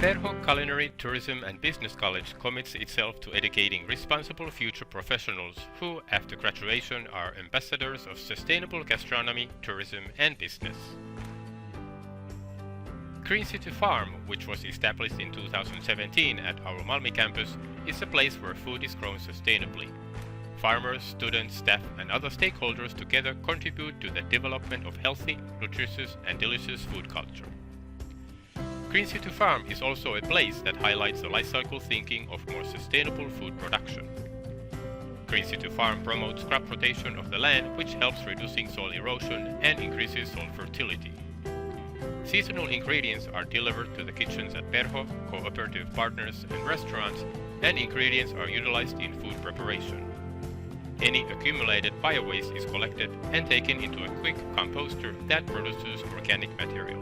Perho Culinary Tourism and Business College commits itself to educating responsible future professionals who, after graduation, are ambassadors of sustainable gastronomy, tourism and business. Green City Farm, which was established in 2017 at our Malmi campus, is a place where food is grown sustainably. Farmers, students, staff and other stakeholders together contribute to the development of healthy, nutritious and delicious food culture. Green City Farm is also a place that highlights the life cycle thinking of more sustainable food production. Green City Farm promotes crop rotation of the land, which helps reducing soil erosion and increases soil fertility. Seasonal ingredients are delivered to the kitchens at Perho, cooperative partners and restaurants, and ingredients are utilized in food preparation. Any accumulated biowaste is collected and taken into a quick composter that produces organic material.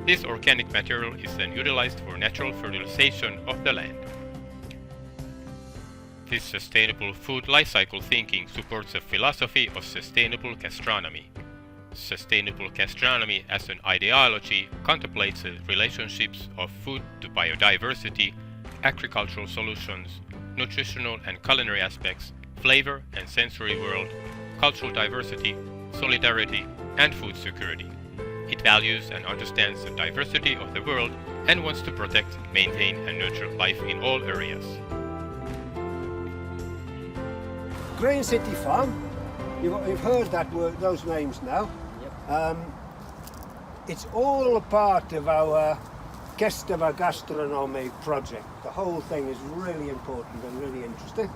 This organic material is then utilized for natural fertilization of the land. This sustainable food life cycle thinking supports a philosophy of sustainable gastronomy. Sustainable gastronomy as an ideology contemplates the relationships of food to biodiversity, agricultural solutions, nutritional and culinary aspects, flavor and sensory world, cultural diversity, solidarity, and food security. It values and understands the diversity of the world and wants to protect, maintain, and nurture life in all areas. Green City Farm, you've heard that word, those names now. Yep. It's all a part of our Gastronomy project. The whole thing is really important and really interesting.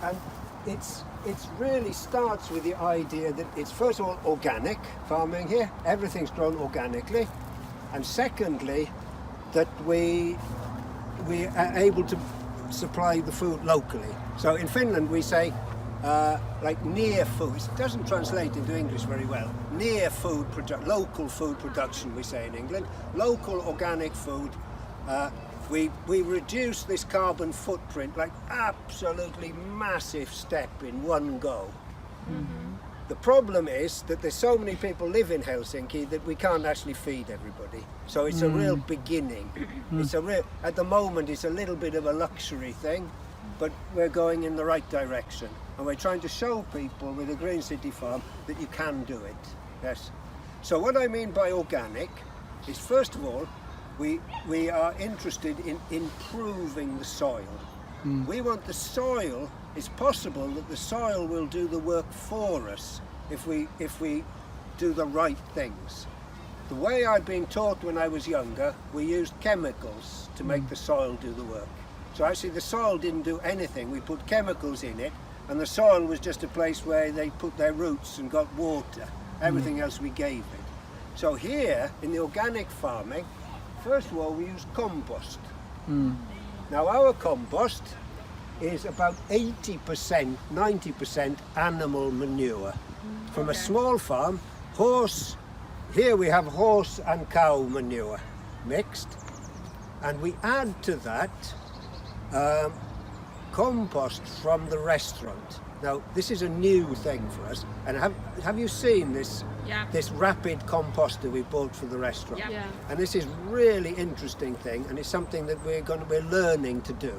And it really starts with the idea that it's first of all organic farming here. Everything's grown organically. And secondly, that we are able to supply the food locally. So in Finland we say like near food. It doesn't translate into English very well. Near food, local food production we say in England. Local organic food. We reduce this carbon footprint like absolutely massive step in one go. Mm-hmm. The problem is that there's so many people live in Helsinki that we can't actually feed everybody. So it's a real beginning. It's at the moment it's a little bit of a luxury thing, but we're going in the right direction. And we're trying to show people with the Green City Farm that you can do it. Yes. So what I mean by organic is, first of all, we are interested in improving the soil. We want the soil, it's possible that the soil will do the work for us if we do the right things. The way I'd been taught when I was younger, we used chemicals to make the soil do the work. So actually the soil didn't do anything. We put chemicals in it and the soil was just a place where they put their roots and got water. Everything else we gave it. So here in the organic farming, first of all, we use compost. Now our compost is about 80%, 90% animal manure. From a small farm, here we have horse and cow manure mixed, and we add to that compost from the restaurant. Now this is a new thing for us, and have you seen this? Yeah. This rapid composter we bought for the restaurant. Yeah. And this is really interesting thing, and it's something that we're learning to do.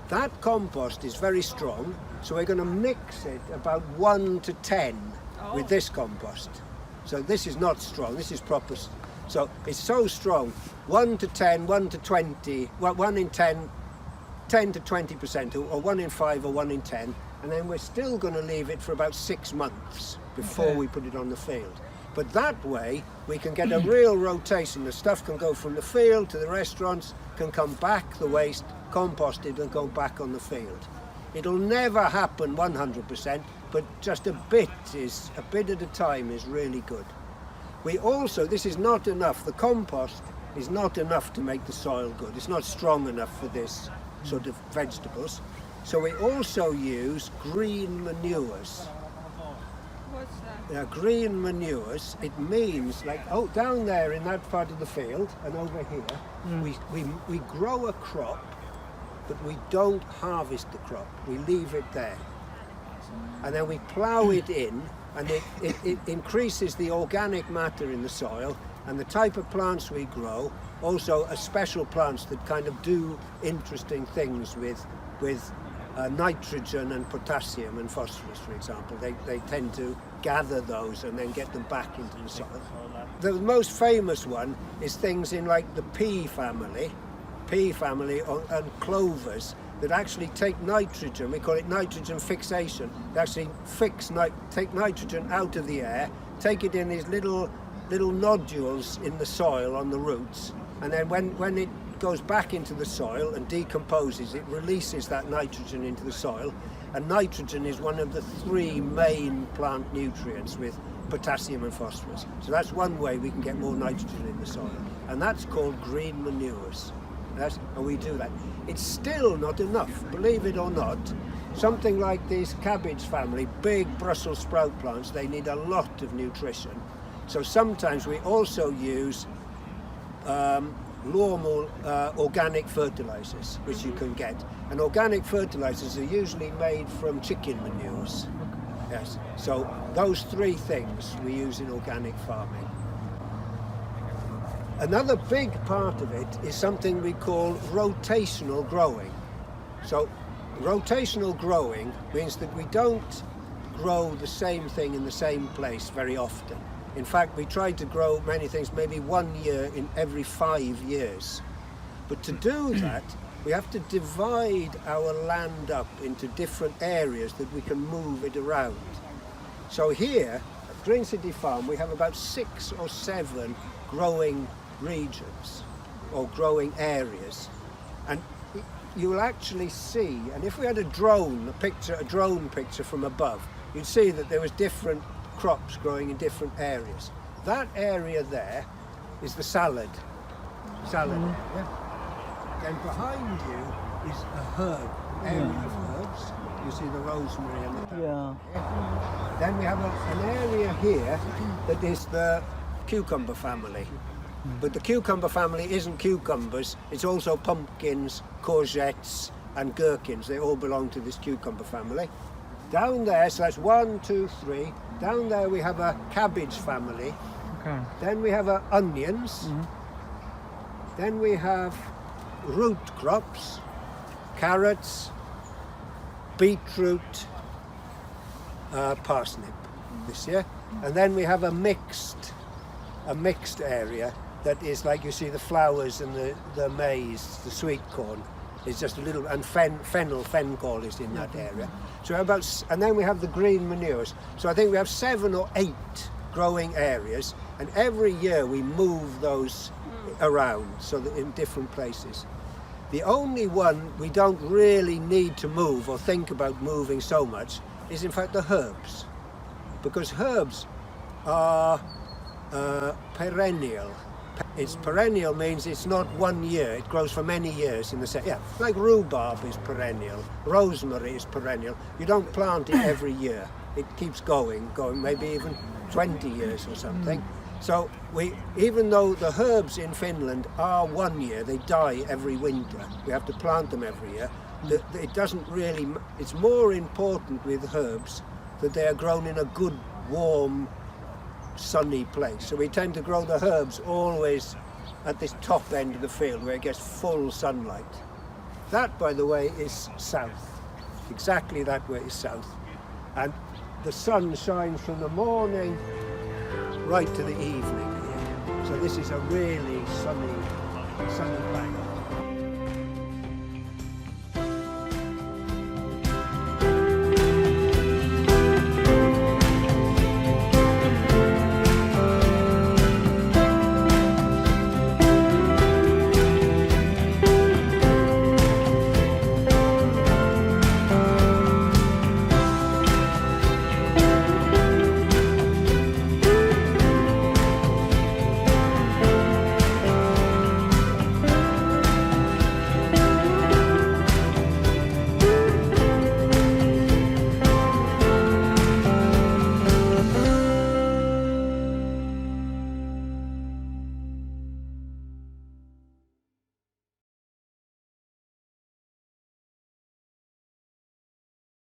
That compost is very strong, so we're going to mix it about 1 to 10 with this compost. So this is not strong, this is proper. So it's so strong, 1 to 10, 1 to 20, well, 1 in 10, 10 to 20%, or 1 in 5 or 1 in 10, and then we're still going to leave it for about 6 months before we put it on the field. But that way we can get a real rotation. The stuff can go from the field to the restaurants, can come back, the waste composted and go back on the field. It'll never happen 100%, but just a bit at a time is really good. We also, this is not enough, the compost is not enough to make the soil good. It's not strong enough for this sort of vegetables. So we also use green manures. What's that? Now, green manures, it means like, down there in that part of the field and over here, we grow a crop, but we don't harvest the crop. We leave it there. And then we plough it in and it increases the organic matter in the soil, and the type of plants we grow also are special plants that kind of do interesting things with nitrogen and potassium and phosphorus, for example. They tend to gather those and then get them back into the soil. The most famous one is things in like the pea family and clovers that actually take nitrogen. We call it nitrogen fixation. They actually take nitrogen out of the air, take it in these little nodules in the soil on the roots, and then when it goes back into the soil and decomposes, it releases that nitrogen into the soil. And nitrogen is one of the 3 main plant nutrients with potassium and phosphorus. So that's one way we can get more nitrogen in the soil, and that's called green manures. And we do that. It's still not enough, believe it or not. Something like these cabbage family, big Brussels sprout plants, they need a lot of nutrition. So sometimes we also use normal organic fertilizers, which you can get. And organic fertilizers are usually made from chicken manures. Yes. So those 3 things we use in organic farming. Another big part of it is something we call rotational growing. So rotational growing means that we don't grow the same thing in the same place very often. In fact, we try to grow many things maybe 1 year in every 5 years. But to do that, we have to divide our land up into different areas that we can move it around. So here at Green City Farm, we have about 6 or 7 growing regions or growing areas. And you will actually see, and if we had a drone picture from above, you'd see that there was different crops growing in different areas. That area there is the salad area. Then behind you is a area of herbs. You see the rosemary and the pepper. Then we have an area here that is the cucumber family. But the cucumber family isn't cucumbers, it's also pumpkins, courgettes and gherkins. They all belong to this cucumber family. Down there, so that's 1, 2, 3. Down there we have a cabbage family. Okay. Then we have onions. Then we have root crops, carrots, beetroot, parsnip this year. And then we have a mixed area that is like you see the flowers and the maize, the sweet corn. It's just a little, and fenugreek is in that area. So and then we have the green manures. So I think we have 7 or 8 growing areas, and every year we move those around so that in different places. The only one we don't really need to move or think about moving so much is in fact the herbs, because herbs are perennial. It's perennial means it's not 1 year, it grows for many years in the same. Yeah, like rhubarb is perennial, rosemary is perennial. You don't plant it every year. It keeps going, maybe even 20 years or something. So even though the herbs in Finland are 1 year, they die every winter. We have to plant them every year. It doesn't really, it's more important with herbs that they are grown in a good, warm, sunny place. So we tend to grow the herbs always at this top end of the field where it gets full sunlight. That, by the way, is south. Exactly that way is south. And the sun shines from the morning right to the evening. So this is a really sunny place.